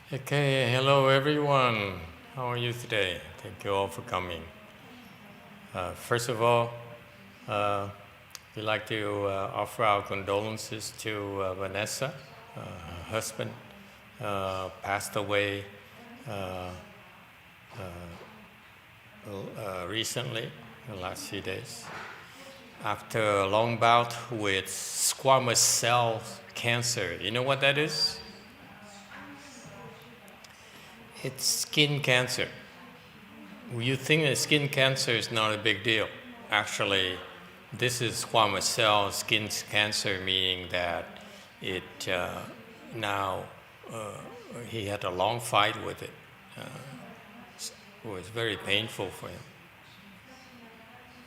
Okay, hello everyone. How are you today? Thank you all for coming. First of all, we'd like to offer our condolences to Vanessa. Her husband passed away recently, the last few days, after a long bout with squamous cell cancer. You know what that is? It's skin cancer. You think that skin cancer is not a big deal. Actually, this is squamous cell skin cancer, meaning that it now he had a long fight with it. It was very painful for him.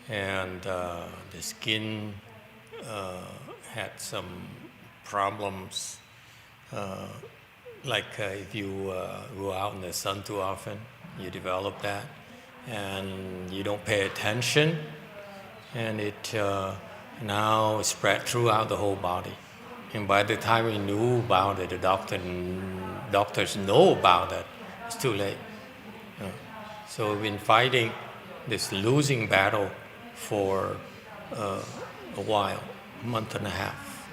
And the skin had some problems, like if you go out in the sun too often, you develop that, and you don't pay attention, and it now spread throughout the whole body. And by the time we knew about it, the doctors know about it, it's too late. So we've been fighting this losing battle for a while, a month and a half.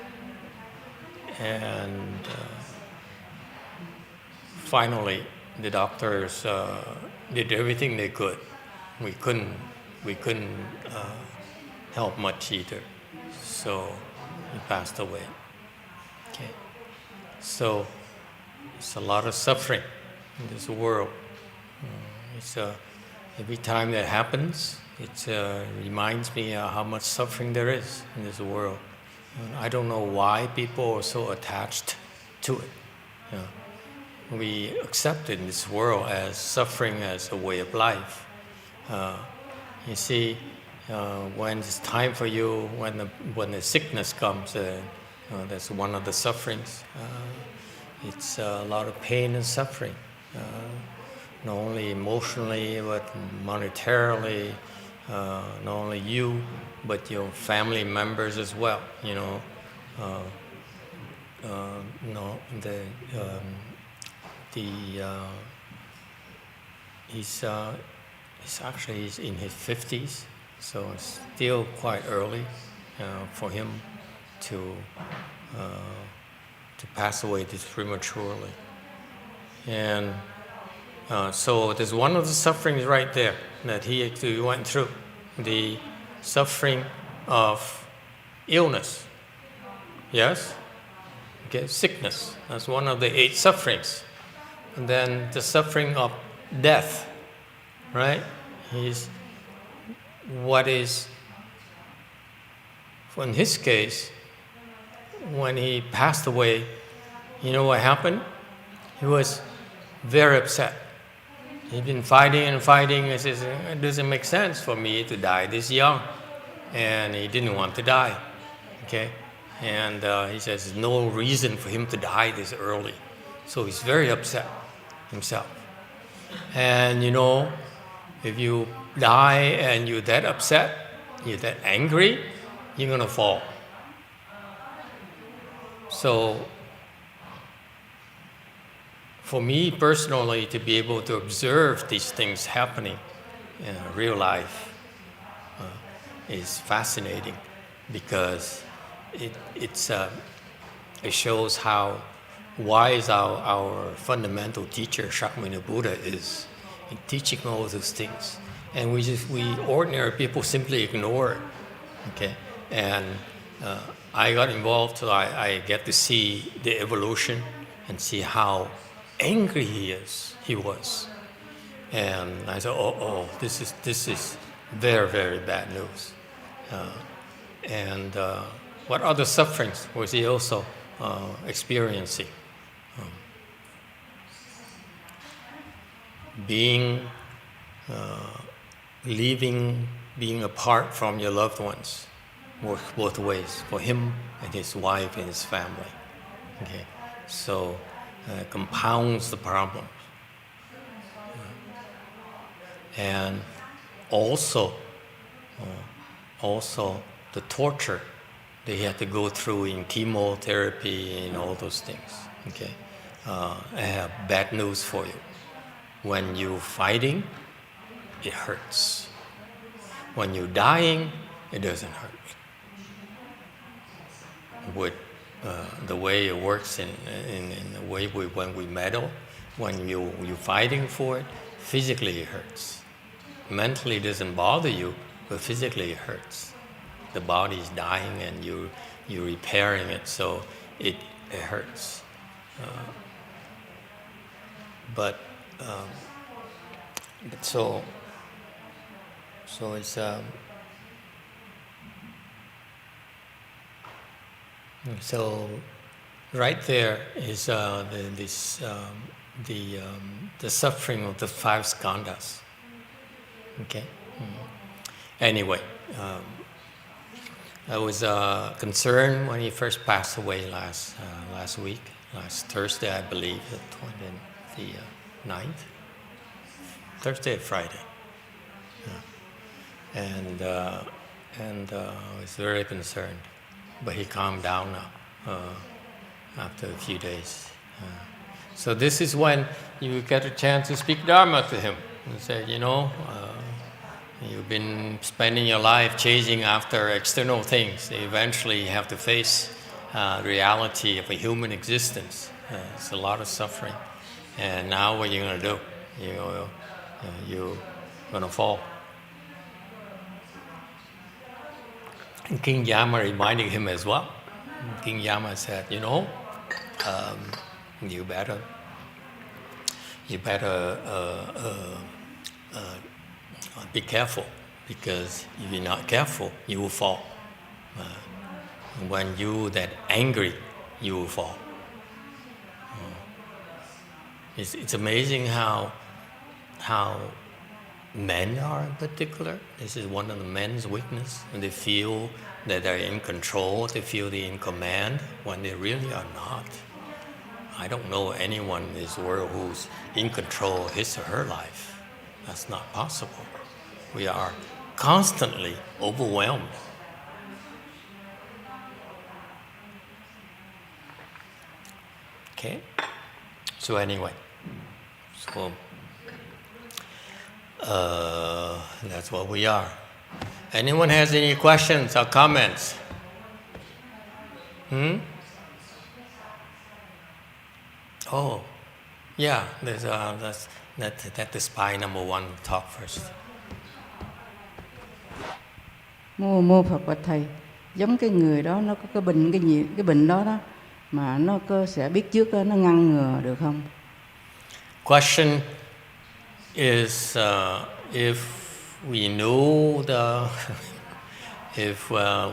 And finally, the doctors did everything they could. We couldn't help much either. So he passed away. Okay. So it's a lot of suffering in this world. Every time that happens, it reminds me how much suffering there is in this world. And I don't know why people are so attached to it. We accept in this world as suffering as a way of life. You see, when it's time for you, when the sickness comes, that's one of the sufferings. It's a lot of pain and suffering, not only emotionally but monetarily. Not only you, but your family members as well. He's in his 50s, so it's still quite early for him to pass away this prematurely. And so there's one of the sufferings right there that he actually went through, the suffering of illness. Yes? Okay, sickness. That's one of the 8 sufferings. And then the suffering of death, right? In his case, when he passed away, you know what happened? He was very upset. He'd been fighting and fighting. He says, it doesn't make sense for me to die this young. And he didn't want to die, okay? And he says there's no reason for him to die this early. So he's very upset himself. And if you die and you're that upset, you're that angry, you're going to fall. So for me personally, to be able to observe these things happening in real life is fascinating, because it shows how wise our fundamental teacher Shakyamuni Buddha is in teaching all those things, and we ordinary people simply ignore it. Okay, and I got involved, so I get to see the evolution and see how angry he was, and I said, this is very, very bad news. And what other sufferings was he also experiencing? Being apart from your loved ones works both ways, for him and his wife and his family. Okay, so compounds the problem. And also the torture they had to go through in chemotherapy and all those things. Okay, I have bad news for you. When you're fighting, it hurts. When you're dying, it doesn't hurt. With the way it works in the way when we medal, when you're fighting for it, physically it hurts. Mentally it doesn't bother you, but physically it hurts. The body is dying and you're repairing it, so it hurts. But so it's so right there is the suffering of the five skandhas. Okay. Anyway, I was concerned when he first passed away last week, last Thursday, I believe, the 9th, Thursday or Friday, and I was very concerned, but he calmed down now after a few days. So this is when you get a chance to speak Dharma to him and say, you've been spending your life chasing after external things. Eventually you have to face the reality of a human existence. It's a lot of suffering. And now what are you going to do? You're going to fall. And King Yama reminded him as well. King Yama said, you better be careful, because if you're not careful, you will fall. When you're that angry, you will fall. It's amazing how men are in particular. This is one of the men's weakness. And they feel that they're in control, they feel they're in command, when they really are not. I don't know anyone in this world who's in control of his or her life. That's not possible. We are constantly overwhelmed. Okay? So anyway, that's what we are. Anyone has any questions or comments? Oh, yeah, that's the spy number one talk first. Mô Phật bạch thầy, giống cái người đó nó có cái bệnh đó mà nó sẽ biết trước đó, nó ngăn ngừa được không? Question is if we knew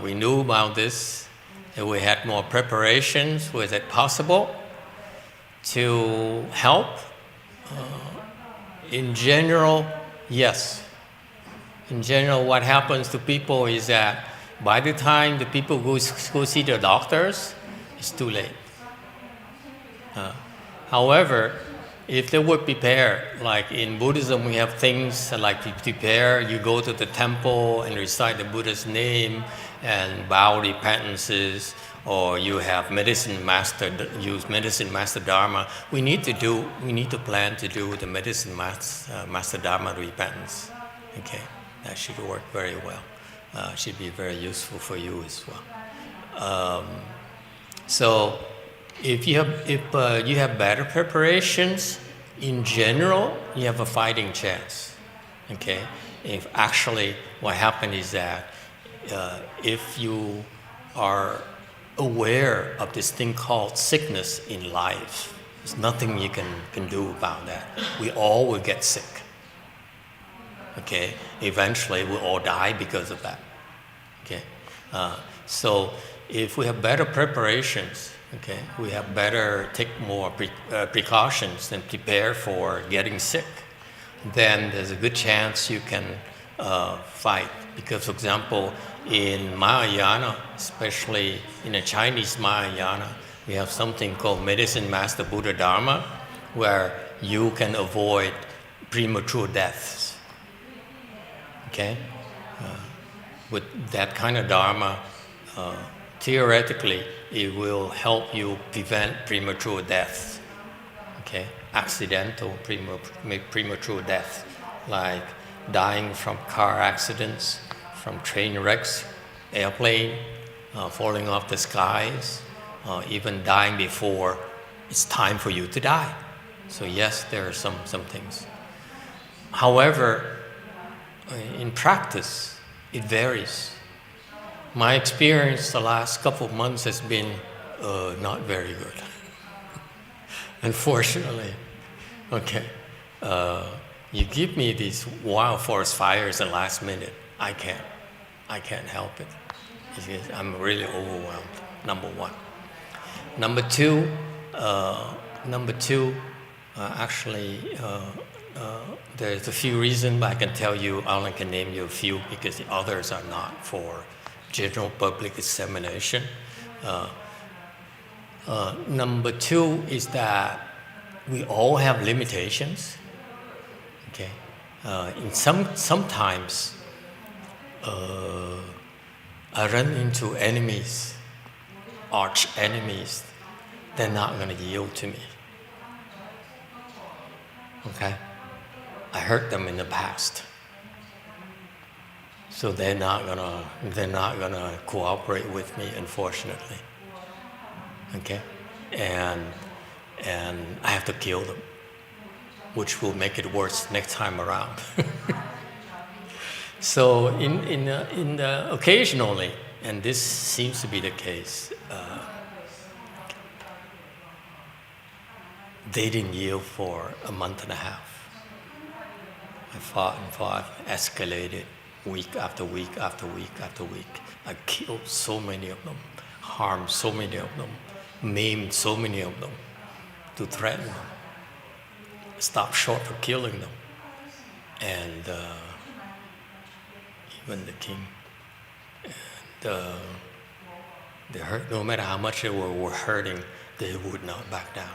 we knew about this, if we had more preparations, was it possible to help? In general, yes. In general, what happens to people is that by the time the people go see the doctors, it's too late. However, if they were prepared, like in Buddhism, we have things like you prepare, you go to the temple and recite the Buddha's name and vow repentances, or you have use medicine master Dharma. We need to plan to do the medicine master Dharma repentance. Okay, that should work very well. Should be very useful for you as well. So, if you have better preparations, in general, you have a fighting chance. Okay, if actually what happened is that if you are aware of this thing called sickness in life, there's nothing you can do about that. We all will get sick. Okay, eventually we'll all die because of that. Okay, so if we have better preparations, okay, we have better take more precautions and prepare for getting sick, then there's a good chance you can fight. Because, for example, in Mahayana, especially in the Chinese Mahayana, we have something called Medicine Master Buddha Dharma, where you can avoid premature deaths. Okay? With that kind of Dharma, theoretically, it will help you prevent premature death. okay? Accidental premature death, like dying from car accidents, from train wrecks, airplane, falling off the skies, even dying before it's time for you to die. So yes, there are some things. However, in practice, it varies. My experience the last couple of months has been not very good. Unfortunately, okay. You give me these wild forest fires in the last minute, I can't help it. I'm really overwhelmed, number one. Number two, actually, there's a few reasons, but I can tell you, I only can name you a few because the others are not for general public dissemination. Number two is that we all have limitations. Okay, sometimes I run into enemies, arch enemies. They're not going to yield to me. Okay, I hurt them in the past, so they're not gonna cooperate with me, unfortunately. Okay, and I have to kill them, which will make it worse next time around. So occasionally, and this seems to be the case, they didn't yield for a month and a half. I fought and fought, escalated week after week after week after week. I killed so many of them, harmed so many of them, maimed so many of them to threaten them. Stopped short of killing them. And even the king. And they hurt, no matter how much they were hurting, they would not back down.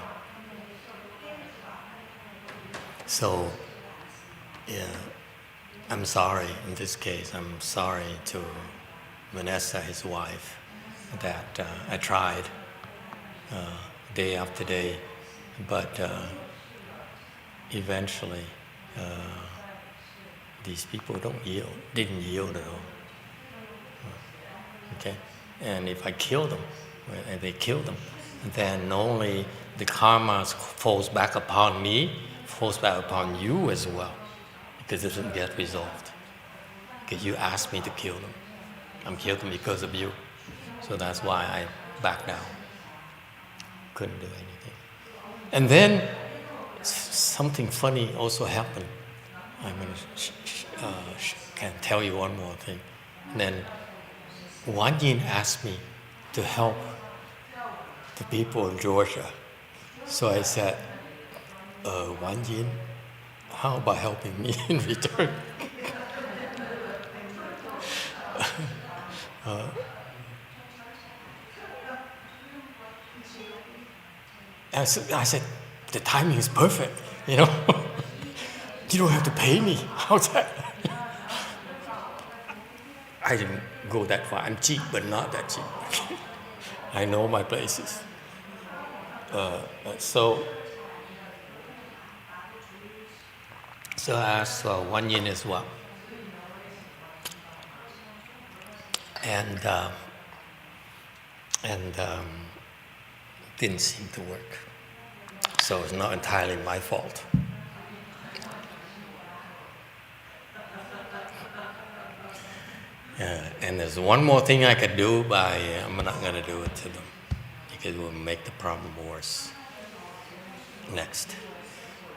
So, yeah, I'm sorry in this case. I'm sorry to Vanessa, his wife, that I tried day after day, but eventually these people didn't yield at all. Okay, and if I kill them, and they kill them, then not only the karma falls back upon me, falls back upon you as well, because it doesn't get resolved. Because you asked me to kill them. I'm killed them because of you. So that's why I backed down. Couldn't do anything. And then something funny also happened. I'm going to can tell you one more thing. And then YongHua asked me to help the people in Georgia. So I said, YongHua, how about helping me in return? I said, the timing is perfect, you know. You don't have to pay me. How's that? I didn't go that far. I'm cheap, but not that cheap. I know my places. So I asked YongHua as well. And didn't seem to work. So it's not entirely my fault. And there's one more thing I could do, but I'm not going to do it to them because it will make the problem worse next.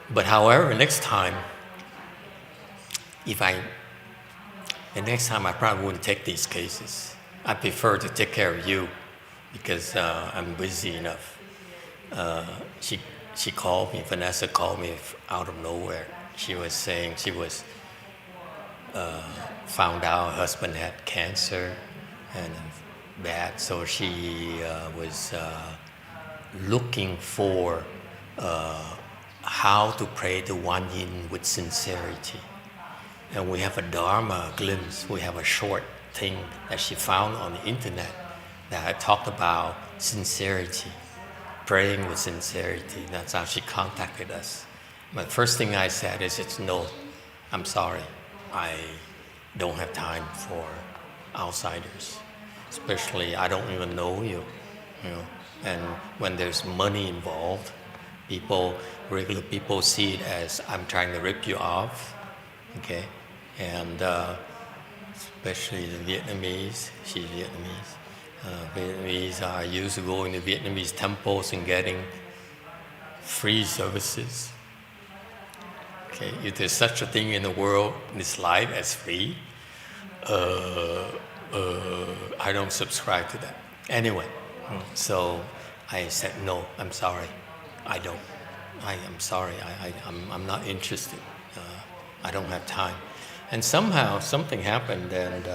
But however, next time, the next time I probably wouldn't take these cases. I prefer to take care of you because I'm busy enough. She called me, Vanessa called me out of nowhere. She was saying she was found out her husband had cancer and bad, so she was looking for how to pray to YongHua with sincerity. And we have a Dharma glimpse, we have a short thing that she found on the internet that talked about sincerity. praying with sincerity. That's how she contacted us. But first thing I said is, no, I'm sorry. I don't have time for outsiders. Especially, I don't even know you, you know. And when there's money involved, regular people see it as I'm trying to rip you off, okay? And especially the Vietnamese, she's Vietnamese. Vietnamese are used to going to Vietnamese temples and getting free services. Okay, if there's such a thing in the world, in this life as free, I don't subscribe to that. Anyway, so I said, no, I'm sorry, I don't. I am sorry, I'm not interested. I don't have time. And somehow something happened, and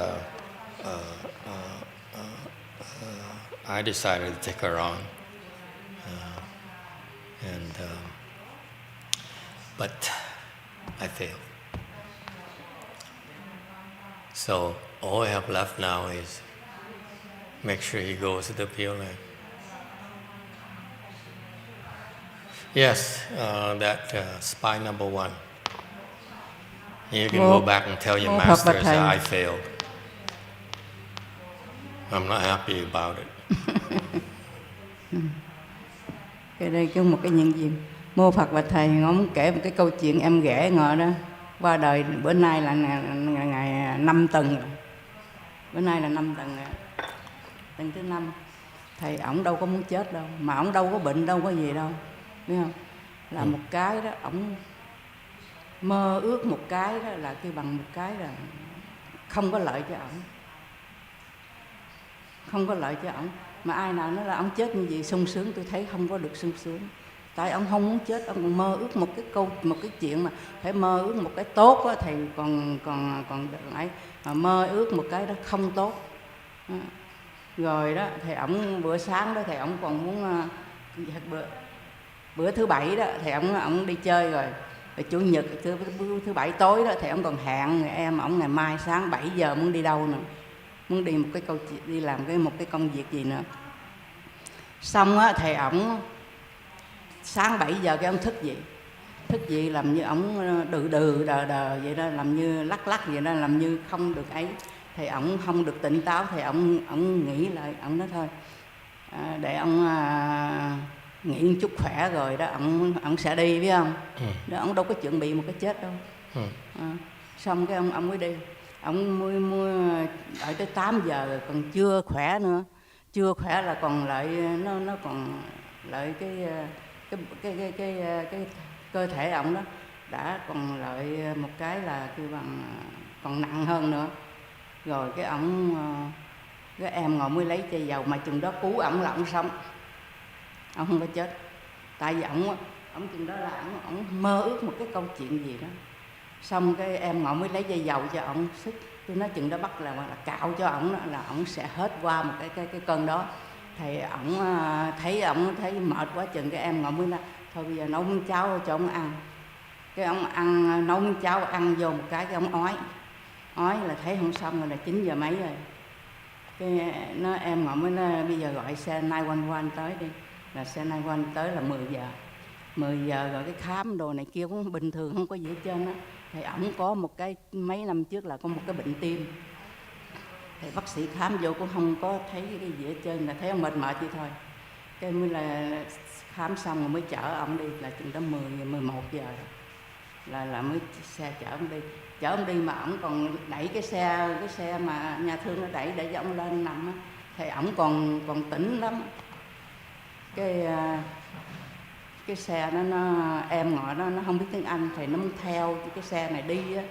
I decided to take her on. But I failed. So all I have left now is make sure he goes to the Pureland. Yes, that spy number 1. You can go back and tell your masters that I failed. I'm not happy about it. Cái đây có một cái nhân viên. Mô Phật và Thầy, ông kể một cái câu chuyện em ghẻ ngọ đó. Qua đời bữa nay là ngày 5 tuần rồi. Bữa nay là 5 tuần rồi. Tuần thứ 5. Thầy ổng đâu có muốn chết đâu, mà ổng đâu có bệnh, đâu có gì đâu, biết không? Là một cái đó, ổng mơ ước một cái đó là kêu bằng một cái là không có lợi cho ổng. Không có lợi cho ổng. Mà ai nào nói là ổng chết như vậy sung sướng, tôi thấy không có được sung sướng. Tại ông không muốn chết, ông còn mơ ước một cái chuyện mà phải mơ ước một cái tốt á, thầy còn ấy, mà mơ ước một cái đó không tốt. Rồi đó, thầy ổng bữa sáng đó thầy ổng còn muốn bữa thứ Bảy đó thầy ổng đi chơi rồi. Rồi Chủ nhật thứ Bảy tối đó thầy ổng còn hẹn người em ổng ngày mai sáng 7 giờ muốn đi đâu nữa. Muốn đi một cái đi làm một cái công việc gì nữa. Xong á thầy ổng sáng 7 giờ cái ông thức dậy làm như ổng đờ vậy đó, làm như lắc vậy đó, làm như không được ấy. Thầy ổng không được tỉnh táo, thầy ổng nghĩ lại, ổng nói thôi để ông nghĩ một chút khỏe rồi đó ổng sẽ đi, biết không? Đó, ổng đâu có chuẩn bị một cái chết đâu. Xong cái ông mới đi, ổng mua đợi tới 8 giờ rồi còn chưa khỏe nữa, chưa khỏe là còn lại nó còn lại cái cơ thể ổng đó đã còn lại một cái là kêu bằng còn nặng hơn nữa. Rồi cái em ngồi mới lấy chai dầu mà chừng đó cứu ổng là ổng sống, ổng không có chết. Tại vì ổng chừng đó là ổng mơ ước một cái câu chuyện gì đó. Xong cái em ngồi mới lấy chai dầu cho ổng sức. Tôi nói chừng đó bắt là cạo cho ổng đó, là ổng sẽ hết qua một cái cơn đó. Thầy ổng thấy mệt quá chừng cái em ngồi mới nói thôi bây giờ nấu miếng cháo cho ổng ăn. Cái ổng ăn, nấu miếng cháo ăn vô một cái ổng ói là thấy không xong rồi, là 9 giờ mấy rồi. Cái em ngồi mới nói bây giờ gọi xe 911 tới đi. Là xe 911 tới là 10 giờ rồi cái khám đồ này kia cũng bình thường, không có gì hết trơn á. Thầy ổng có một cái mấy năm trước là có một cái bệnh tim. Thầy bác sĩ khám vô cũng không có thấy cái gì hết trơn, là thấy ông mệt vậy thôi. Cái mới là khám xong rồi mới chở ông đi, là chừng đó 11 giờ rồi. Là mới xe chở ông đi mà ổng còn đẩy cái xe mà nhà thương nó đẩy để cho ông lên nằm á. Thầy ổng còn tỉnh lắm. Cái xe nó em ngồi nó không biết tiếng Anh, thầy nó muốn theo cái xe này đi á.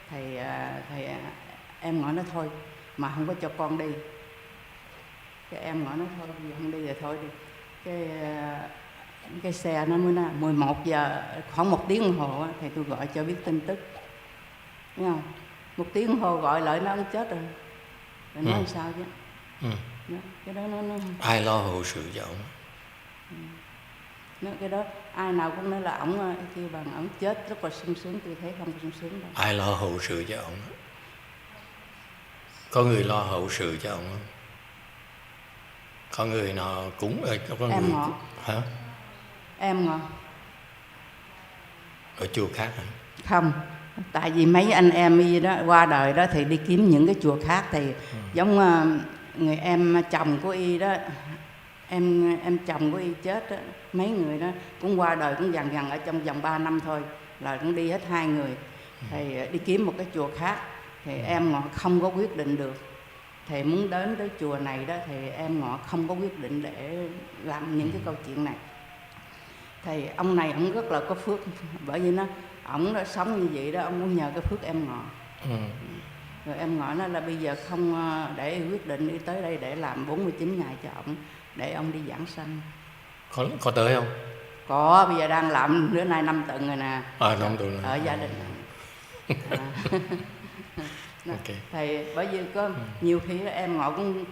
Thầy em ngồi nó thôi mà không có cho con đi. Cái em ngồi nó thôi không đi rồi thôi đi. Cái xe nó mới nói 11 giờ khoảng 1 tiếng đồng hồ á, thầy tôi gọi cho biết tin tức, thấy không? 1 tiếng đồng hồ gọi lại nó ông chết rồi. Rồi nói làm sao chứ? Đó, cái đó nó ai lo hậu sự cho ông? Cái đó ai nào cũng nói là ổng kêu bằng ổng chết rất là sung sướng, tôi thấy không sung sướng đâu. Ai lo hậu sự cho ông? Có người lo hậu sự cho ông không? Có người nào cúng có em người họ. hả? Em ngồi ở chùa khác hả? không, tại vì mấy anh em y đó qua đời đó thì đi kiếm những cái chùa khác thì giống người em chồng của y đó, em chồng của y chết đó, mấy người đó cũng qua đời cũng gần gần ở trong vòng 3 năm thôi là cũng đi hết 2 người, thì đi kiếm một cái chùa khác thì em ngọ không có quyết định được, thì muốn đến cái chùa này đó thì em ngọ không có quyết định để làm những cái câu chuyện này. Thì ông này ông rất là có phước, bởi vì nó ổng đã sống như vậy đó, ông cũng nhờ cái phước em ngọ. Rồi em ngọ nó là bây giờ không để quyết định đi tới đây để làm 49 ngày cho ổng, để ông đi giảng sanh. Có tới không? Có, bây giờ đang làm bữa nay 5 tuần rồi nè. Năm tuần ở gia đình này. Okay. Thì bởi vì có nhiều khi đó, em ngọ cũng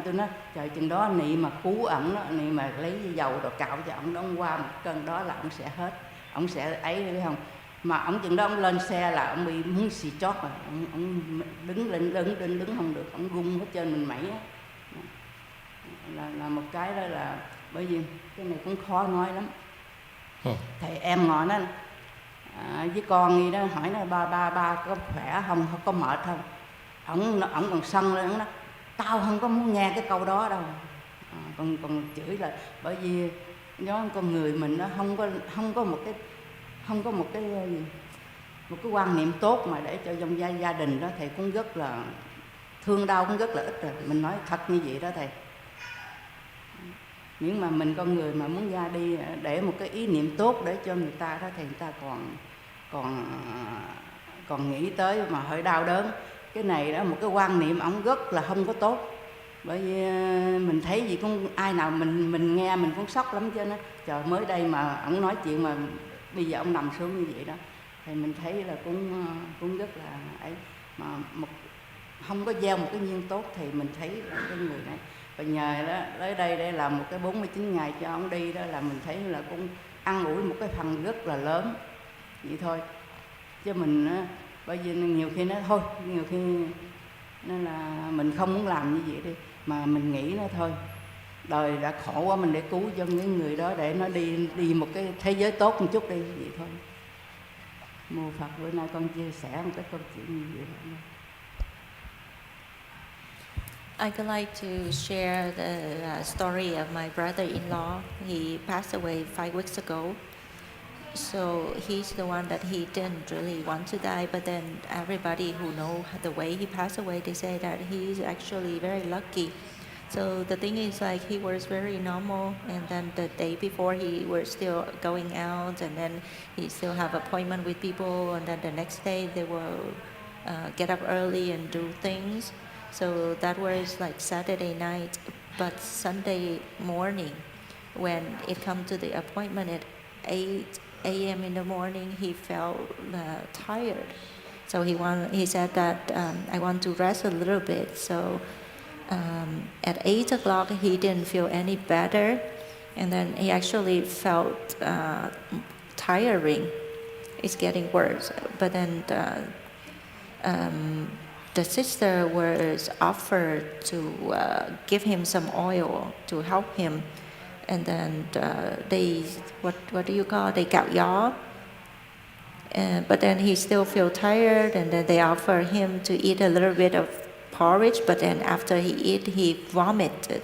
tôi nói trời chừng đó nị mà cứu ổng đó, nị mà lấy dầu rồi cạo cho ổng đó, qua một cơn đó là ổng sẽ hết, ổng sẽ ấy biết không, mà ổng chừng đó ổng lên xe là ổng bị muốn xì chót rồi, ổng đứng không được, ổng rung hết trên mình mẩy á, là một cái đó là bởi vì cái này cũng khó nói lắm. Thì em ngọ nó với con đi đó hỏi nó ba có khỏe không có mệt không, ổng còn sân lên, ổng nói tao không có muốn nghe cái câu đó đâu, còn chửi là bởi vì nó con người mình nó không có một cái quan niệm tốt mà để cho trong gia đình đó, thầy cũng rất là thương đau cũng rất là ít rồi, mình nói thật như vậy đó thầy. Nhưng mà mình con người mà muốn ra đi để một cái ý niệm tốt để cho người ta đó thì người ta còn nghĩ tới mà hơi đau đớn. Cái này đó một cái quan niệm ổng rất là không có tốt, bởi vì mình thấy gì cũng ai nào mình nghe mình cũng sốc lắm, cho nó trời mới đây mà ổng nói chuyện mà bây giờ ổng nằm xuống như vậy đó, thì mình thấy là cũng rất là ấy, mà không có gieo một cái duyên tốt thì mình thấy là cái người này. Và nhờ đó tới đây để làm một cái 49 ngày cho ông đi đó, là mình thấy là cũng ăn ủi một cái phần rất là lớn vậy thôi. Chứ mình bởi vì nhiều khi nói thôi, nhiều khi nên là mình không muốn làm như vậy đi, mà mình nghĩ nó thôi, đời đã khổ quá, mình để cứu cho những người đó để nó đi một cái thế giới tốt một chút đi, vậy thôi. Mô Phật, bữa nay con chia sẻ một cái câu chuyện như vậy thôi. I'd like to share the story of my brother-in-law. He passed away 5 weeks ago. So he's the one that he didn't really want to die, but then everybody who know the way he passed away, they say that he's actually very lucky. So the thing is, like, he was very normal, and then the day before he was still going out, and then he still have appointment with people, and then the next day they will get up early and do things. So that was like Saturday night, but Sunday morning, when it come to the appointment at 8 a.m. in the morning, he felt tired. So he said that I want to rest a little bit. So at 8 o'clock, he didn't feel any better, and then he actually felt tiring. It's getting worse. But then the sister was offered to give him some oil to help him, and then they what do you call it? They cạo gió. But then he still feel tired, and then they offer him to eat a little bit of porridge. But then after he eat, he vomited.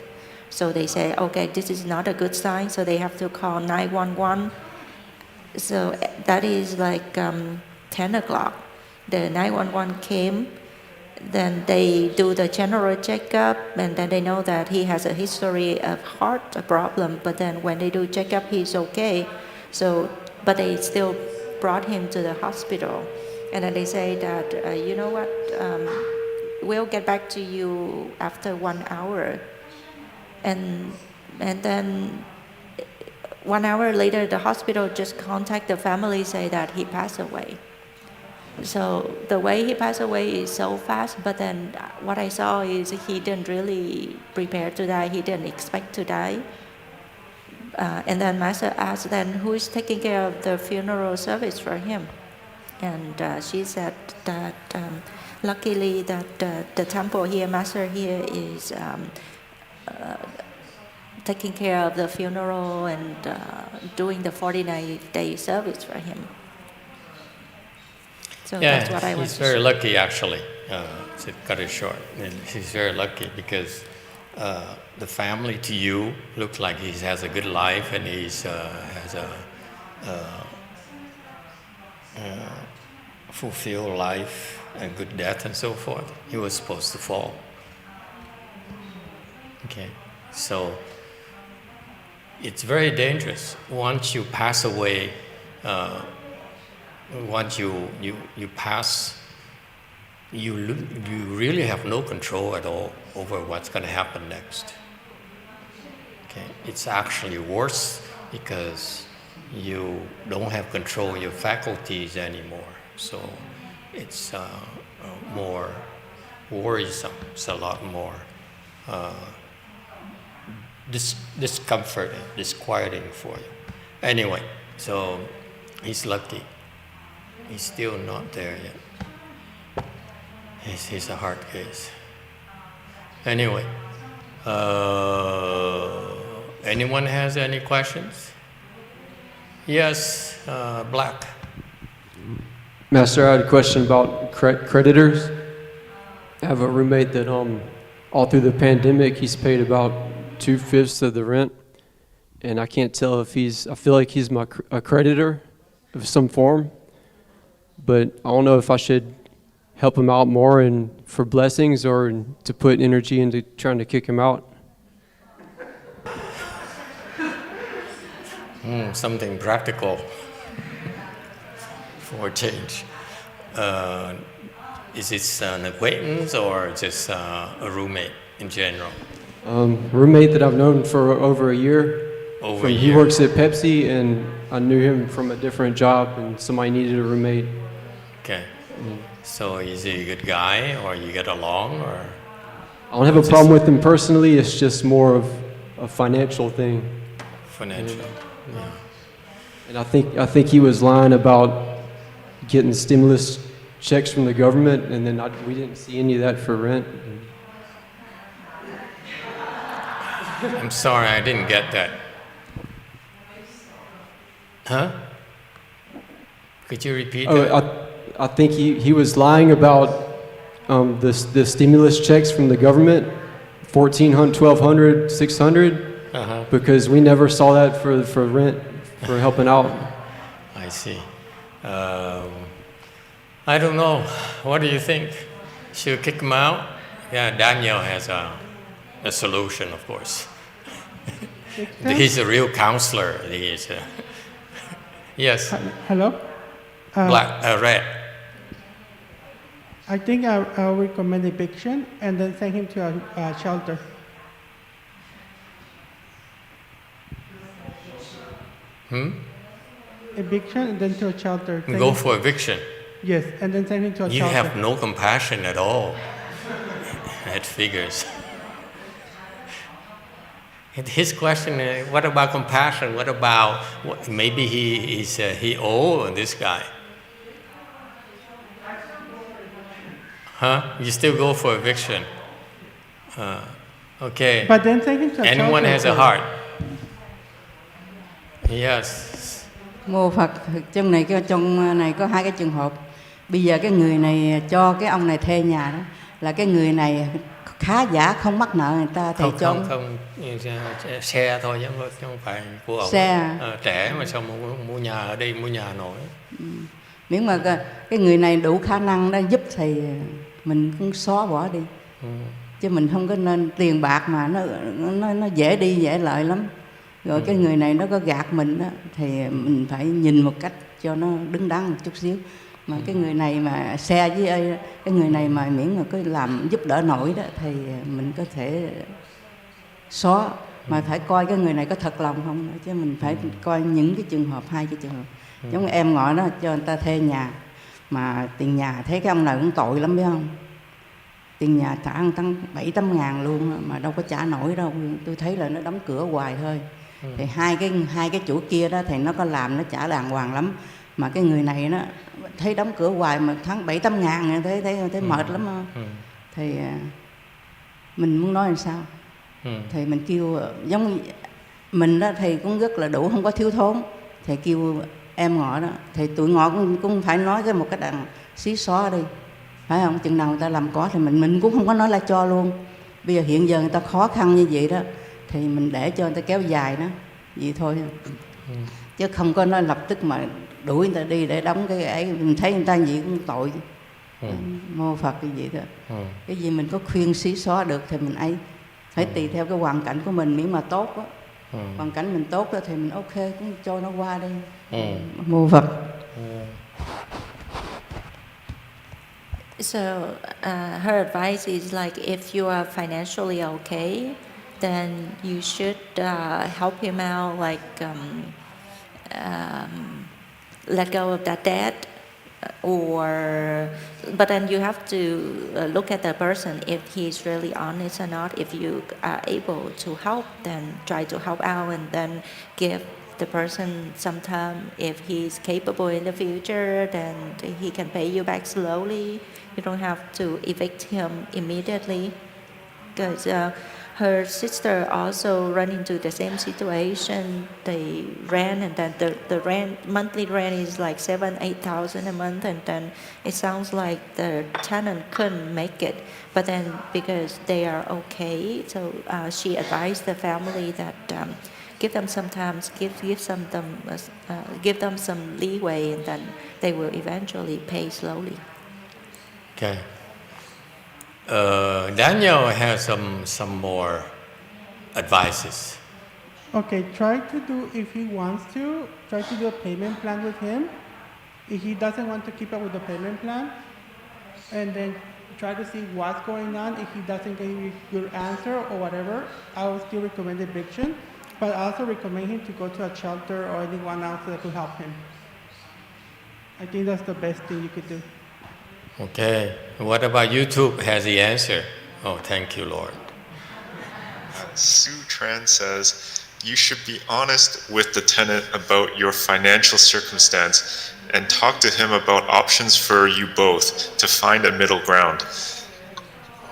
So they say, okay, this is not a good sign. So they have to call 911. So that is like 10 o'clock. The 911 came. Then they do the general checkup, and then they know that he has a history of heart problem. But then when they do checkup, he's okay. So, but they still brought him to the hospital, and then they say that you know what, we'll get back to you after 1 hour, and then 1 hour later, the hospital just contact the family, say that he passed away. So the way he passed away is so fast, but then what I saw is he didn't really prepare to die. He didn't expect to die. And then Master asked, then who is taking care of the funeral service for him? And she said that luckily that the temple here, Master here is taking care of the funeral and doing the 49-day service for him. So Yeah, that's what I want he's to very share. lucky actually, to cut it short. And he's very lucky because the family to you looks like he has a good life and he's has a fulfilled life and good death and so forth. He was supposed to fall. Okay, so it's very dangerous. Once you pass away, once you pass, you really have no control at all over what's going to happen next. Okay, it's actually worse because you don't have control of your faculties anymore. So it's more worrisome. It's a lot more discomforting, disquieting for you. Anyway, so he's lucky. He's still not there yet. He's a hard case. Anyway, anyone has any questions? Yes, Black. Master, I had a question about creditors. I have a roommate that all through the pandemic he's paid about 2/5 of the rent, and I can't tell if I feel like he's a creditor of some form, but I don't know if I should help him out more and for blessings or to put energy into trying to kick him out. Something practical for change. Is it an acquaintance or just a roommate in general? Roommate that I've known for over a year. He works at Pepsi, and I knew him from a different job, and somebody needed a roommate. Okay. So is he a good guy, or you get along, or? I don't have a problem with him personally. It's just more of a financial thing. Financial. Yeah. And I think he was lying about getting stimulus checks from the government, and then we didn't see any of that for rent. I'm sorry, I didn't get that. Huh? Could you repeat that? I think he was lying about the stimulus checks from the government, $1,400, $1,200, $600, because we never saw that for rent, for helping out. I see. I don't know. What do you think? Should we kick him out? Yeah, Daniel has a solution, of course. He's a real counselor. He is. Yes. Hello. Red. I think I'll recommend eviction and then send him to a shelter. Eviction and then to a shelter. Go for eviction. Yes, and then send him to a You shelter. have no compassion at all. That figures. His question is, what about compassion? What about maybe he owe this guy? Huh? You still go for eviction? Okay. But then send him to a shelter. Anyone has a heart? Yes. Mô Phật, trong này có hai cái trường hợp. Bây giờ cái người này cho cái ông này thuê nhà đó, là cái người này khá giả không mắc nợ người ta thì không xe thôi chứ không phải của ông. Xe. Trẻ mà sao mua nhà ở đây, mua nhà nổi. Miễn mà cái người này đủ khả năng đó giúp thì mình cũng xóa bỏ đi. Chứ mình không có nên tiền bạc mà nó dễ đi dễ lợi lắm. Rồi cái người này nó có gạt mình đó, thì mình phải nhìn một cách cho nó đứng đắn một chút xíu. Mà cái người này mà xe với cái người này mà miễn mà cứ làm giúp đỡ nổi đó thì mình có thể xóa. Mà phải coi cái người này có thật lòng không nữa, chứ mình phải coi những cái trường hợp, hai cái trường hợp. Giống như em gọi đó cho người ta thuê nhà mà tiền nhà thấy cái ông này cũng tội lắm biết không? Tiền nhà trả tăng 7-8 ngàn luôn mà đâu có trả nổi đâu. Tôi thấy là nó đóng cửa hoài thôi. Thì hai cái chủ kia đó thì nó có làm, nó trả đàng hoàng lắm. Mà cái người này nó thấy đóng cửa hoài mà tháng 7-8 ngàn thấy mệt lắm. Thì mình muốn nói làm sao? Thì mình kêu giống mình đó thì cũng rất là đủ, không có thiếu thốn. Thì kêu em ngọ đó, thì tụi ngọ cũng phải nói cái một cái đằng xí xóa đi, phải không? Chừng nào người ta làm có thì mình cũng không có nói là cho luôn. Bây giờ hiện giờ người ta khó khăn như vậy đó, thì mình để cho người ta kéo dài đó, vậy thôi. Chứ không có nói lập tức mà đuổi người ta đi để đóng cái ấy. Mình thấy người ta gì cũng tội. Mô Phật cái gì đó. Cái gì mình có khuyên xí xóa được thì mình ấy, phải tùy theo cái hoàn cảnh của mình, miễn mà tốt đó. Hoàn cảnh mình tốt đó thì mình ok, cũng cho nó qua đi. Mô Phật. So her advice is like, if you are financially okay, then you should help him out, like let go of that debt, but then you have to look at the person, if he's really honest or not. If you are able to help, then try to help out, and then give the person some time. If he's capable in the future, then he can pay you back slowly. You don't have to evict him immediately, because her sister also run into the same situation. They rent, and then the monthly rent is like 7,000-8,000 a month, and then it sounds like the tenant couldn't make it. But then because they are okay, so she advised the family that give them some time, give them some leeway, and then they will eventually pay slowly. Okay. Daniel has some more advices. Okay, try to do, if he wants to, try to do a payment plan with him. If he doesn't want to keep up with the payment plan, and then try to see what's going on. If he doesn't give you a good answer or whatever, I would still recommend eviction, but I also recommend him to go to a shelter or anyone else that could help him. I think that's the best thing you could do. Okay. What about YouTube? Has the answer? Oh, thank you, Lord. Su Tran says, you should be honest with the tenant about your financial circumstance and talk to him about options for you both to find a middle ground.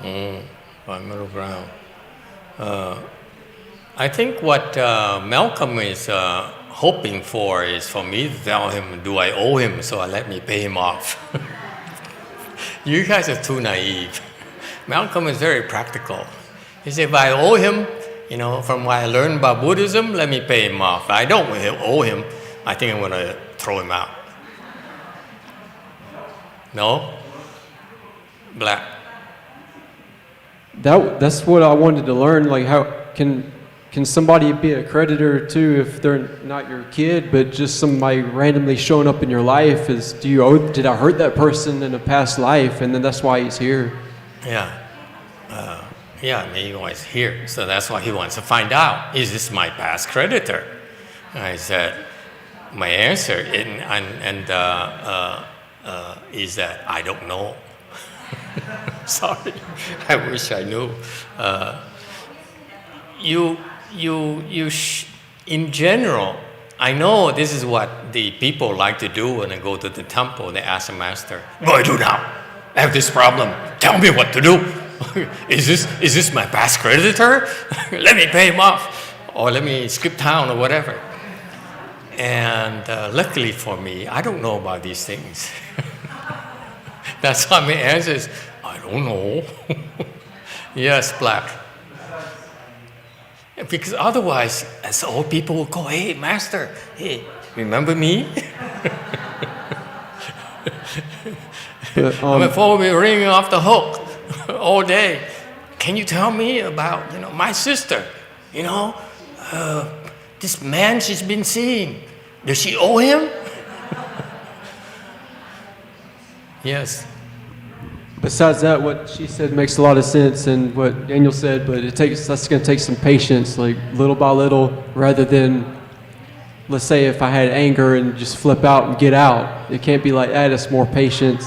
Find middle ground. I think what Malcolm is hoping for is for me to tell him, do I owe him, so let me pay him off. You guys are too naive. Malcolm is very practical. He said, if I owe him, from what I learned about Buddhism, let me pay him off. If I don't owe him, I think I'm going to throw him out. No? Black. That's what I wanted to learn. Like, how can somebody be a creditor too if they're not your kid, but just somebody randomly showing up in your life? Did I hurt that person in a past life, and then that's why he's here? Yeah. He was here, so that's why he wants to find out, is this my past creditor? I said, my answer is that I don't know. Sorry, I wish I knew. In general, I know this is what the people like to do when they go to the temple. They ask the master, what do I do now? I have this problem. Tell me what to do. Is this my past creditor? Let me pay him off, or let me skip town, or whatever. And luckily for me, I don't know about these things. That's why my answer is, I don't know. Yes, Black. Because otherwise, as old people will go, hey, master, hey, remember me? Before we ring off the hook all day, can you tell me about, my sister? This man she's been seeing, does she owe him? Yes. Besides that, what she said makes a lot of sense, and what Daniel said, but that's going to take some patience, like little by little, rather than, let's say if I had anger and just flip out and get out. It can't be like that. It's more patience,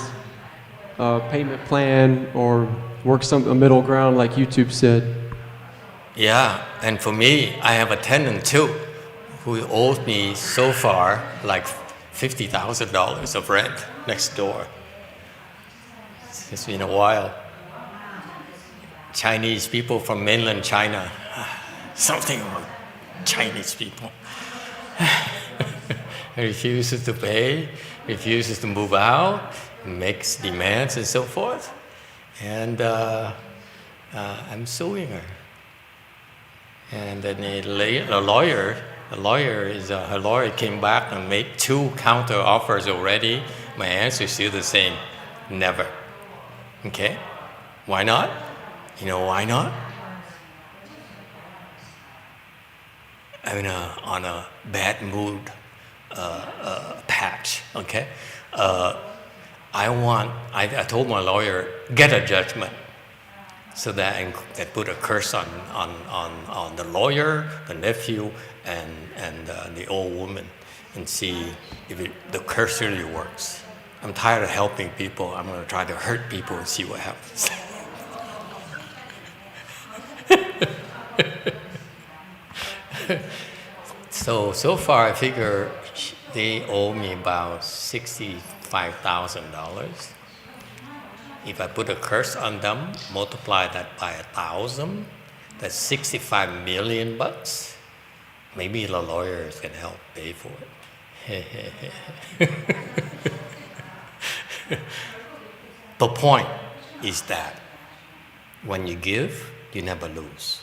payment plan, or work a middle ground like YouTube said. Yeah, and for me, I have a tenant too, who owes me so far like $50,000 of rent next door. It's been a while. Chinese people from mainland China. something about Chinese people. Refuses to pay, refuses to move out, makes demands and so forth. And I'm suing her. And then her lawyer came back and made 2 counter offers already. My answer is still the same: never. Okay? Why not? You know why not? I'm on a bad mood patch. Okay? I told my lawyer, get a judgment, so that I can put a curse on the lawyer, the nephew, and the old woman, and see if the curse really works. I'm tired of helping people. I'm going to try to hurt people and see what happens. So far, I figure they owe me about $65,000. If I put a curse on them, multiply that by 1,000, that's $65 million bucks. Maybe the lawyers can help pay for it. The point is that when you give, you never lose.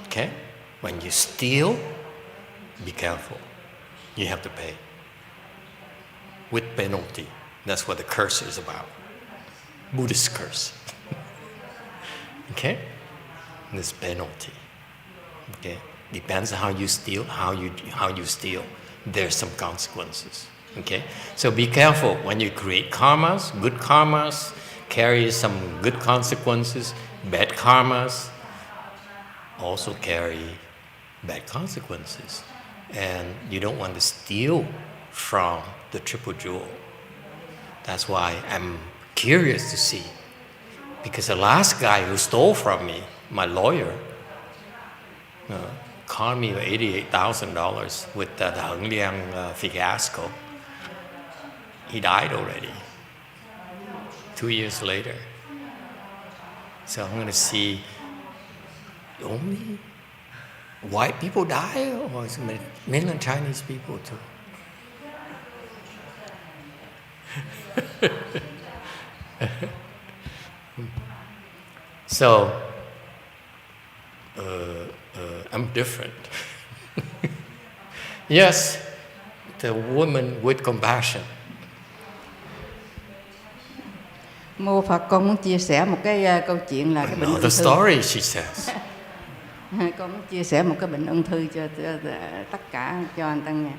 Okay? When you steal, be careful. You have to pay. With penalty. That's what the curse is about. Buddhist curse. Okay? This penalty. Okay? Depends on how you steal, how you steal. There's some consequences. Okay? So be careful when you create karmas. Good karmas carry some good consequences. Bad karmas also carry bad consequences. And you don't want to steal from the triple jewel. That's why I'm curious to see. Because the last guy who stole from me, my lawyer, conned me $88,000 with the Heng Liang fiasco. He died already, 2 years later. So I'm going to see, only white people die, or is it mainland Chinese people too? So, I'm different. Yes, the woman with compassion. Mô Phật, con muốn chia sẻ một cái câu chuyện là cái bệnh ung Another thư. story, she says. Con muốn chia sẻ một cái bệnh ung thư cho tất cả cho anh Tăng nghe.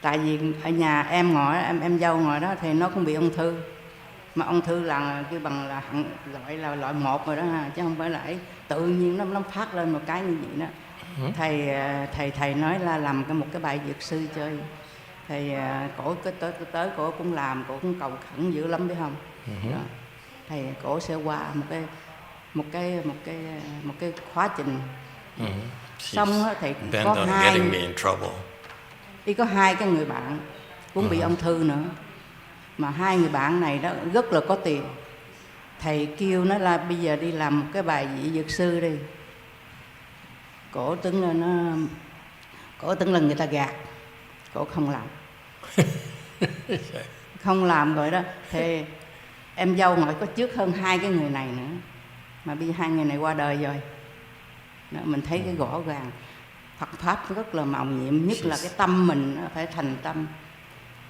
Tại vì ở nhà em ngồi, em dâu ngồi đó thì nó cũng bị ung thư. Mà ung thư là kêu bằng là loại 1 rồi đó ha, chứ không phải là tự nhiên nó phát lên một cái như vậy đó. Thầy nói là làm một cái bài dược sư chơi. Thầy cổ tới cổ cũng làm, cổ cũng cầu khẩn dữ lắm biết không? Đó. Thầy cổ sẽ qua một cái khóa trình. Xong đó, thì có hai cái người bạn cũng bị ung thư nữa. Mà 2 người bạn này đó rất là có tiền. Thầy kêu nó là bây giờ đi làm một cái bài vị dược sư đi. Cổ tưởng là người ta gạt. Cổ không làm. Không làm rồi đó. Thì em dâu ngồi có trước hơn 2 cái người này nữa. Mà bây giờ 2 người này qua đời rồi. Đó, mình thấy cái rõ ràng. Phật Pháp rất là màu nhiệm. Nhất là cái tâm mình phải thành tâm.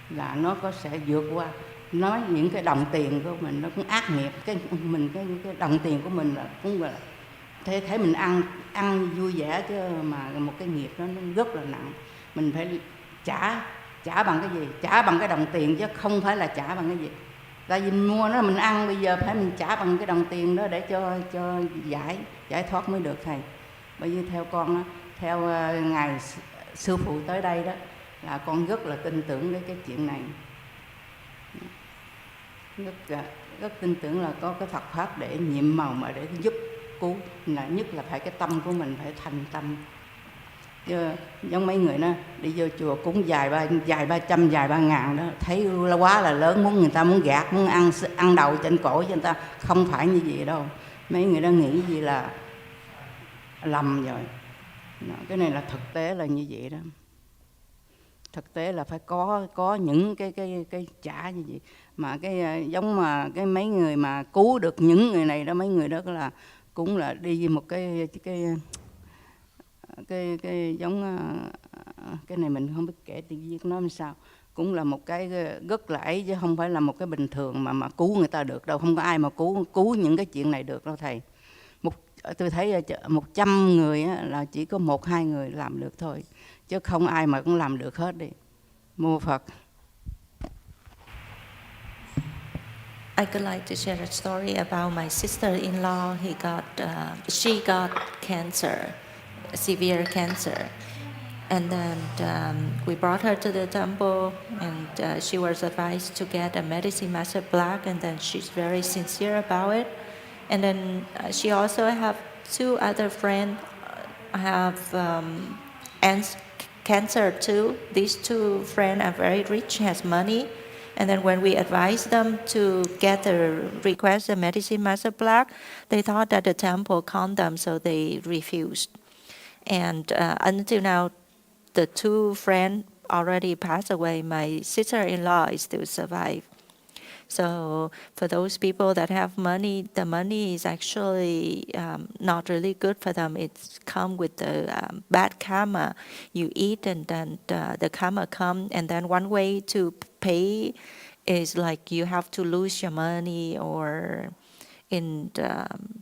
Là nó sẽ vượt qua. Nói những cái đồng tiền của mình nó cũng ác nghiệp. Cái đồng tiền của mình là cũng là thấy mình ăn vui vẻ, chứ mà một cái nghiệp nó rất là nặng. Mình phải trả bằng cái gì? Trả bằng cái đồng tiền chứ không phải là trả bằng cái gì. Tại vì mình mua nó mình ăn, bây giờ phải mình trả bằng cái đồng tiền đó để cho giải thoát mới được thầy. Bởi vì theo con đó, theo ngài sư phụ tới đây đó, là con rất là tin tưởng cái chuyện này. Rất tin tưởng là có cái Phật Pháp để nhiệm màu mà để giúp cứu. Là nhất là phải cái tâm của mình phải thành tâm. Chứ giống mấy người đó đi vô chùa cúng vài 300, vài 3.000 đó, thấy quá là lớn, người ta muốn gạt, muốn ăn đầu trên cổ cho người ta. Không phải như vậy đâu. Mấy người đó nghĩ gì là lầm rồi. Cái này là thực tế là như vậy đó. Thực tế là phải có những cái trả như vậy. Mà cái giống mà cái mấy người mà cứu được những người này đó, mấy người đó là cũng là đi một cái giống cái này mình không biết kể tiếng Việt nói làm sao, cũng là một cái rất là ấy, chứ không phải là một cái bình thường mà cứu người ta được đâu. Không có ai mà cứu những cái chuyện này được đâu thầy. Tôi thấy 100 người là chỉ có 1-2 người làm được thôi, chứ không ai mà cũng làm được hết đi. Mô Phật. I could like to share a story about my sister-in-law. She got cancer, severe cancer, and then we brought her to the temple, and she was advised to get a medicine master black, and then she's very sincere about it. And then she also have 2 other friends have cancer too. These 2 friends are very rich, has money. And then when we advised them to request the medicine master black, they thought that the temple conned them, so they refused. And until now, the 2 friends already passed away. My sister-in-law is still survive. So for those people that have money, the money is actually not really good for them. It's come with the bad karma. You eat and then the karma come. And then one way to pay is like you have to lose your money or in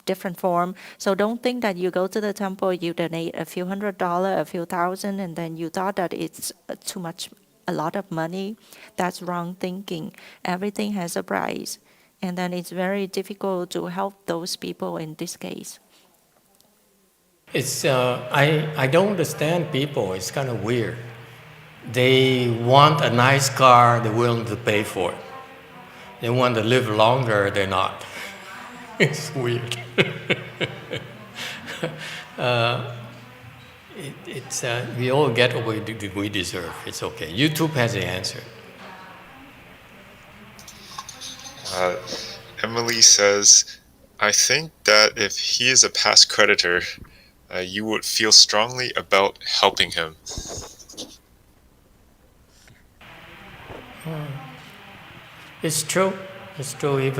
different form. So don't think that you go to the temple, you donate a few $100, a few thousand, and then you thought that it's too much, a lot of money. That's wrong thinking. Everything has a price. And then it's very difficult to help those people in this case. It's I don't understand people. It's kind of weird. They want a nice car, they're willing to pay for it. They want to live longer, they're not. It's weird. We all get what we deserve. It's okay. YouTube has the answer. Emily says, I think that if he is a past creditor, you would feel strongly about helping him. It's true. It's true. If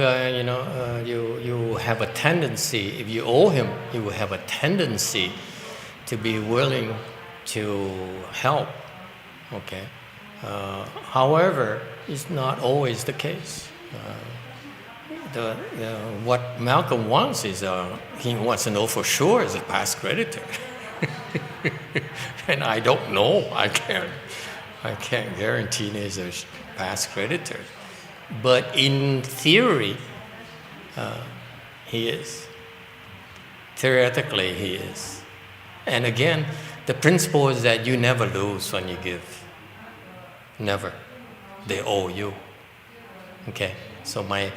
you have a tendency, if you owe him, you will have a tendency to be willing to help. Okay. However, it's not always the case. What Malcolm wants is he wants to know for sure is a past creditor, and I don't know. I can't guarantee there's a past creditor, but in theory, he is. Theoretically, he is. And again, the principle is that you never lose when you give. Never. They owe you. Okay. So my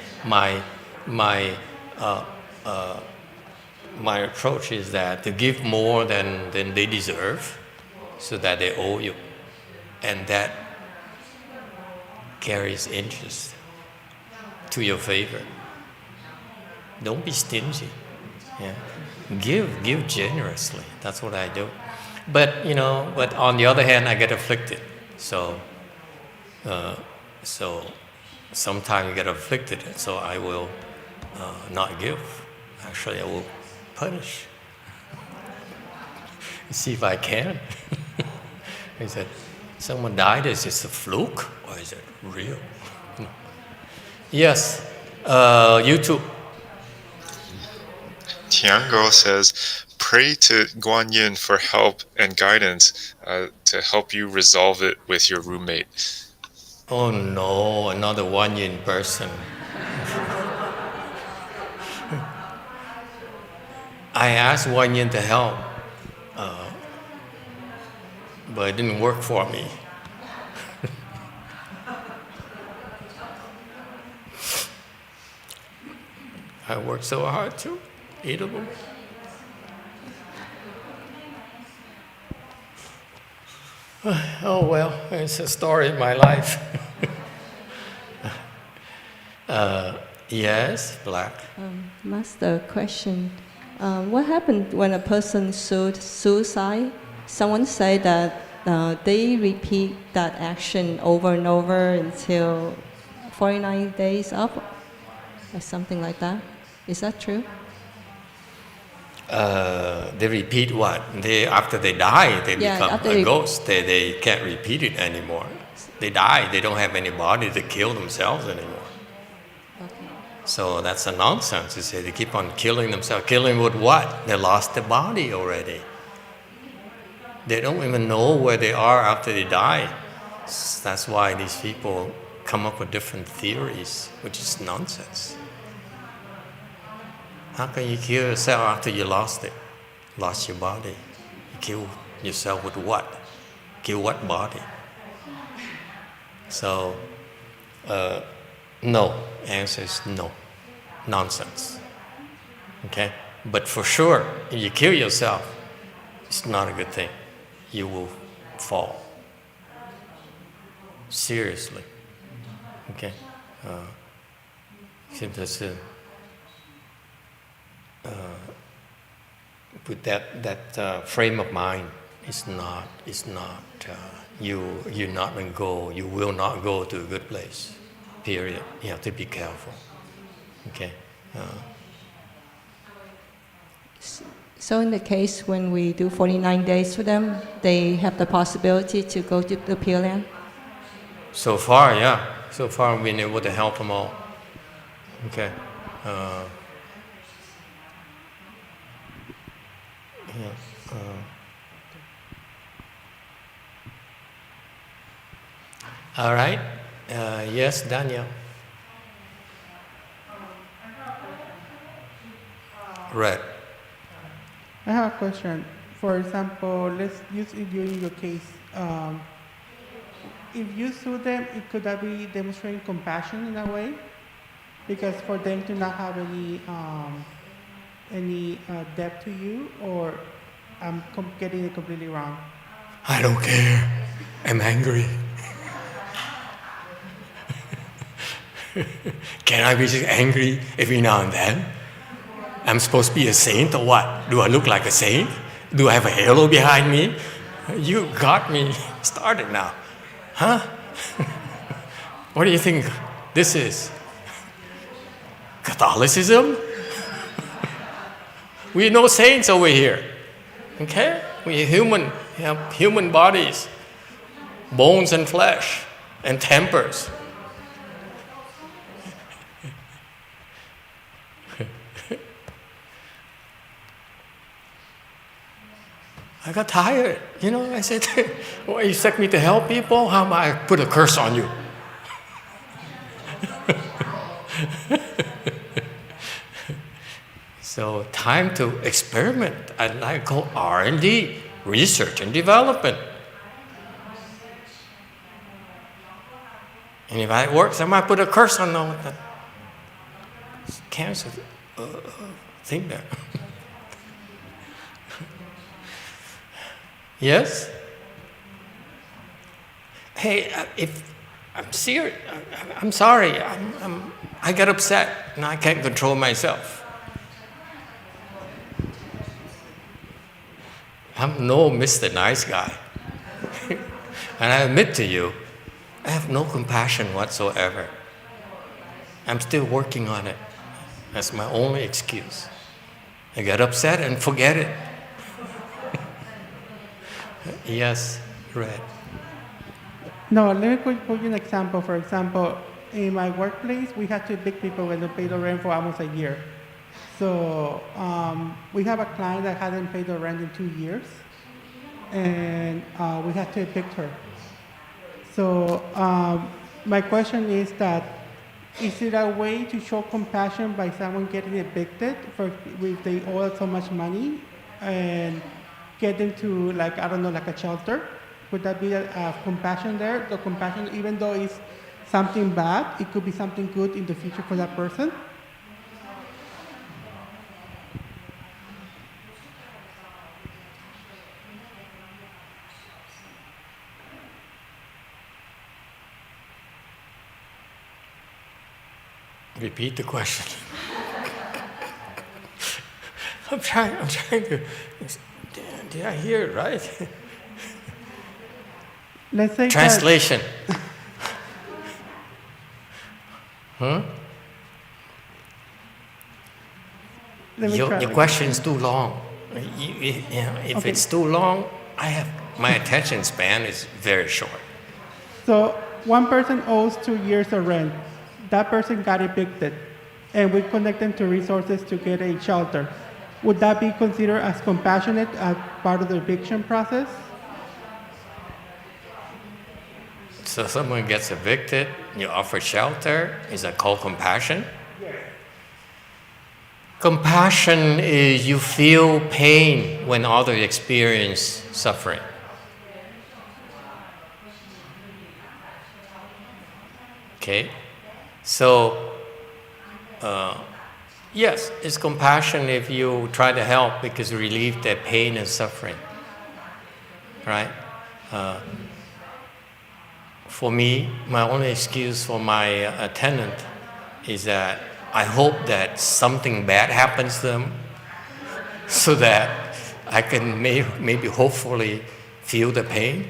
approach is that to give more than they deserve, so that they owe you, and that carries interest to your favor. Don't be stingy. Yeah. Give generously. That's what I do. But on the other hand, I get afflicted. So sometimes you get afflicted, so I will not give. Actually, I will punish. See if I can. He said, someone died, is this a fluke or is it real? Yes, YouTube. Tiango says, pray to Guan Yin for help and guidance to help you resolve it with your roommate. Oh no, another Wan Yin person. I asked Wan Yin to help, but it didn't work for me. I worked so hard too, 8 of them. Oh well, it's a story of my life. Yes, Black. Master, question. What happened when a person suicide someone said that they repeat that action over and over until 49 days up, or something like that. Is that true? They repeat what? After they die, they become a ghost. They can't repeat it anymore. They die. They don't have any body to kill themselves anymore. Okay. So that's a nonsense. You say they keep on killing themselves. Killing with what? They lost the body already. They don't even know where they are after they die. That's why these people come up with different theories, which is nonsense. How can you kill yourself after you lost it? Lost your body. You kill yourself with what? Kill what body? So, no. Answer is no. Nonsense. Okay? But for sure, if you kill yourself, it's not a good thing. You will fall. Seriously. Okay? With that frame of mind, you're not going to go, you will not go to a good place. Period. You have to be careful. Okay? So in the case when we do 49 days for them, they have the possibility to go to the Pureland? So far, yeah. So far, we've been able to help them all. Okay. All right. Yes, Daniel. Right. I have a question. For example, let's use you in your case. If you sue them, could that be demonstrating compassion in a way? Because for them to not have any debt to you, or I'm getting it completely wrong? I don't care. I'm angry. Can I be just angry every now and then? I'm supposed to be a saint or what? Do I look like a saint? Do I have a halo behind me? You got me started now. Huh? What do you think this is? Catholicism? We're no saints over here. Okay? We're human. We have human bodies, bones and flesh, and tempers. I got tired. I said, well, you expect me to help people? How about I put a curse on you? So time to experiment. I like call R&D, research and development. And if it works, I might put a curse on that cancer thing there. Yes? Hey, if I'm serious, I'm sorry. I get upset and I can't control myself. I'm no Mr. Nice Guy. And I admit to you, I have no compassion whatsoever. I'm still working on it. That's my only excuse. I get upset and forget it. Yes, right. No, let me put you an example. For example, in my workplace, we had to evict people when they paid the rent for almost a year. So we have a client that hadn't paid the rent in 2 years, and we had to evict her. So my question is that, is it a way to show compassion by someone getting evicted if they owe so much money, and get them to, like a shelter? Would that be a compassion there? The compassion, even though it's something bad, it could be something good in the future for that person? Repeat the question. I'm trying to Did I hear it right? Let's say Translation. Huh? Let me Your try. question is too long. If Okay. it's too long, my attention span is very short. So one person owes 2 years of rent. That person got evicted, and we connect them to resources to get a shelter. Would that be considered as compassionate as part of the eviction process? So someone gets evicted, you offer shelter. Is that called compassion? Yes. Compassion is you feel pain when others experience suffering. Okay? So, yes, it's compassion if you try to help because you relieve their pain and suffering. Right? For me, my only excuse for my tenant is that I hope that something bad happens to them so that I can maybe hopefully feel the pain.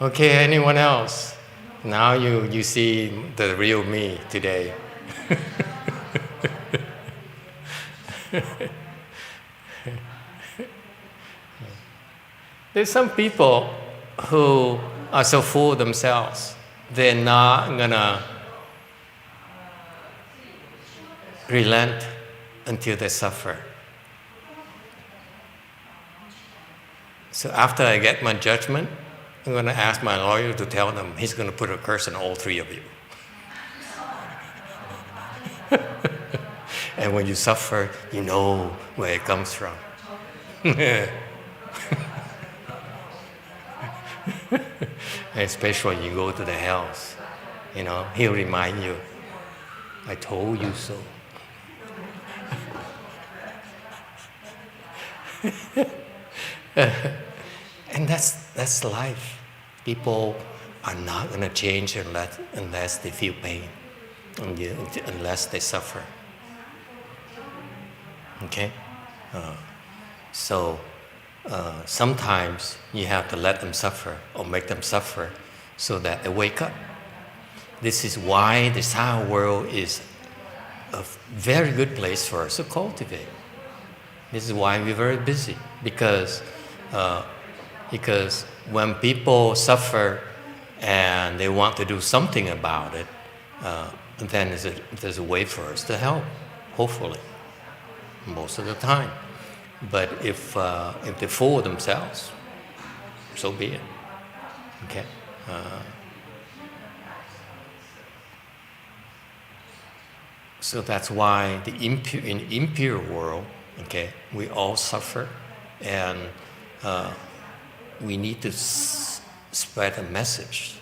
Okay, anyone else? Now you see the real me today. There's some people who are so full of themselves, they're not gonna relent until they suffer. So after I get my judgment, I'm going to ask my lawyer to tell them he's going to put a curse on all three of you. And when you suffer, you know where it comes from. Especially when you go to the hells, he'll remind you, I told you so. And that's life. People are not going to change unless they feel pain, unless they suffer. Okay? So sometimes you have to let them suffer or make them suffer so that they wake up. This is why the Sao world is a very good place for us to cultivate. This is why we're very busy, because when people suffer and they want to do something about it, then there's a way for us to help, hopefully, most of the time. But if they fool themselves, so be it. Okay. So that's why in the impure world, okay, we all suffer, and we need to spread a message,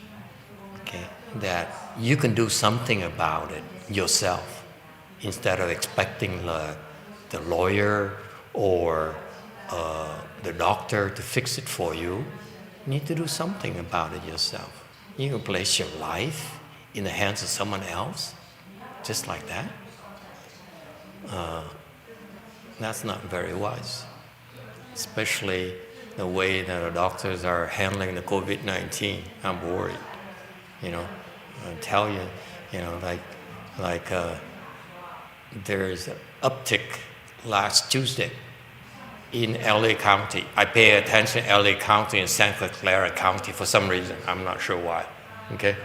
okay, that you can do something about it yourself instead of expecting the lawyer or the doctor to fix it for you. You need to do something about it yourself. You can place your life in the hands of someone else, just like that. That's not very wise, especially the way that the doctors are handling the COVID-19. I'm worried, I tell you, there's an uptick last Tuesday in LA County. I pay attention to LA County and Santa Clara County for some reason. I'm not sure why, okay?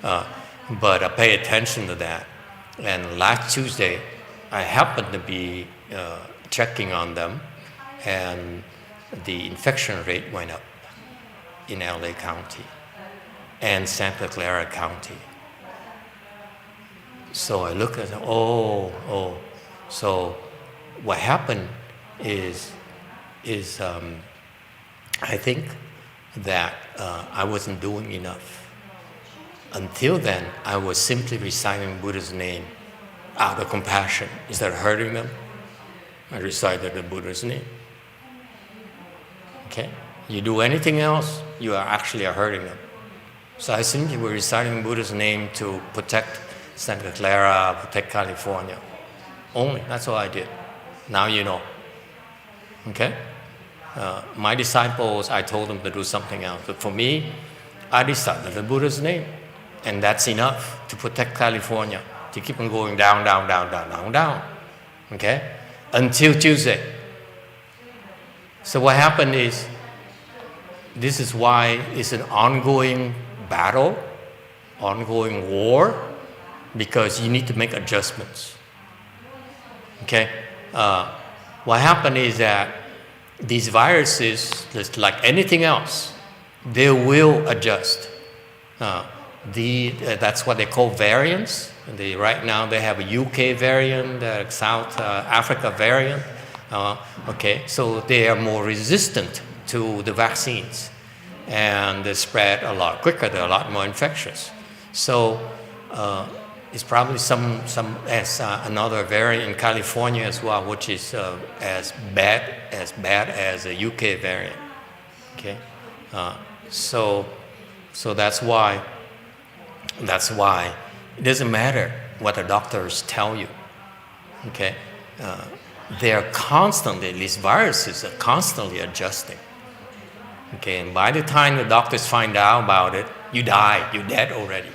But I pay attention to that. And last Tuesday, I happened to be checking on them, and the infection rate went up in LA County and Santa Clara County. So I look at it, so what happened is I think that I wasn't doing enough. Until then, I was simply reciting Buddha's name out of compassion instead of hurting them. I recited the Buddha's name. Okay? You do anything else, you are actually hurting them. So I simply was reciting Buddha's name to protect Santa Clara, protect California. Only, that's all I did. Now you know. Okay? My disciples, I told them to do something else. But for me, I recited the Buddha's name. And that's enough to protect California, to keep on going down, down, down, down, down, down. Okay? Until Tuesday. So what happened is, this is why it's an ongoing battle, ongoing war, because you need to make adjustments. Okay? What happened is that these viruses, just like anything else, they will adjust. That's what they call variants. Right now they have a UK variant, South Africa variant. Okay, so they are more resistant to the vaccines, and they spread a lot quicker. They're a lot more infectious. So it's probably some another variant in California as well, which is as bad as a UK variant. Okay, so that's why it doesn't matter what the doctors tell you. Okay, they're constantly, these viruses are constantly adjusting. Okay, and by the time the doctors find out about it, you're dead already.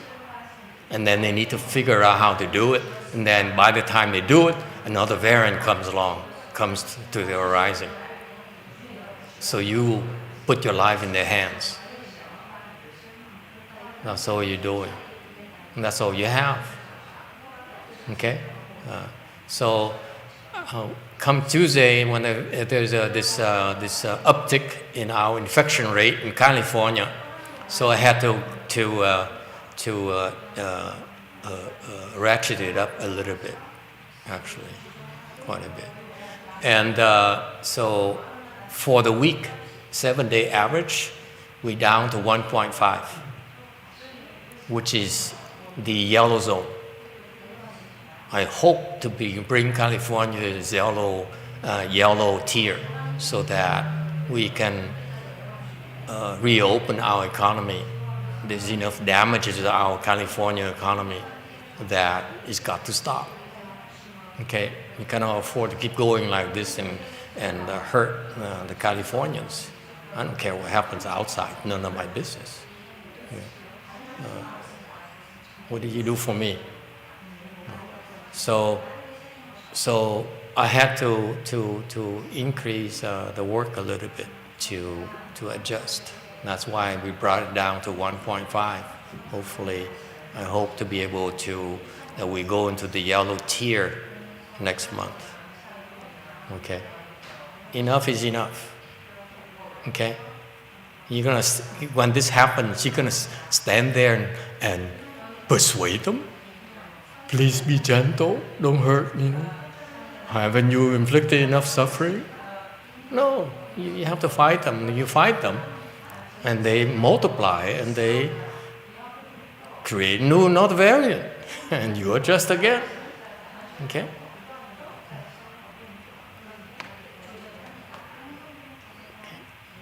And then they need to figure out how to do it. And then by the time they do it, another variant comes to the horizon. So you put your life in their hands. That's all you're doing. And that's all you have. Okay? Come Tuesday, when there's this uptick in our infection rate in California, so I had to ratchet it up a little bit, actually, quite a bit. And so for the week, 7-day average, we're down to 1.5, which is the yellow zone. I hope to bring California to this yellow tier so that we can reopen our economy. There's enough damages to our California economy that it's got to stop. Okay, you cannot afford to keep going like this and hurt the Californians. I don't care what happens outside, none of my business. What did you do for me? So I had to increase the work a little bit to adjust. That's why we brought it down to 1.5. Hopefully, I hope to be able that we go into the yellow tier next month. Okay? Enough is enough. Okay? When this happens, you're gonna stand there and persuade them. Please be gentle, don't hurt me. Haven't you inflicted enough suffering? No, you have to fight them. You fight them, and they multiply, and they create another variant, and you adjust again. Okay?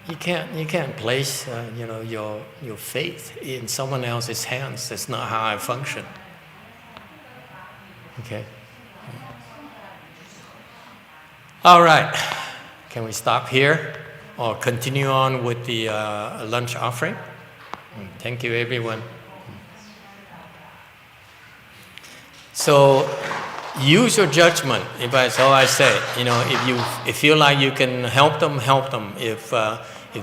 You can't place your faith in someone else's hands. That's not how I function. Okay. All right. Can we stop here or continue on with the lunch offering? Thank you, everyone. So use your judgment. That's all I say. If you feel like you can help them, help them. If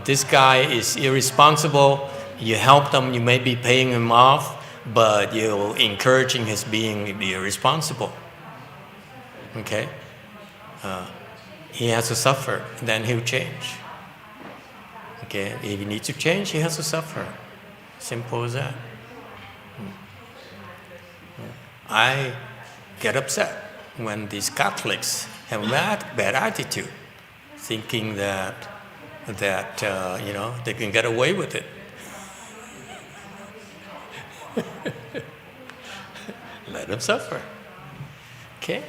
this guy is irresponsible, you help them. You may be paying him off, but you're encouraging his being irresponsible. Okay? He has to suffer, then he'll change. Okay? If he needs to change, he has to suffer. Simple as that. I get upset when these Catholics have bad attitude, thinking that they can get away with it. Let them suffer. Okay?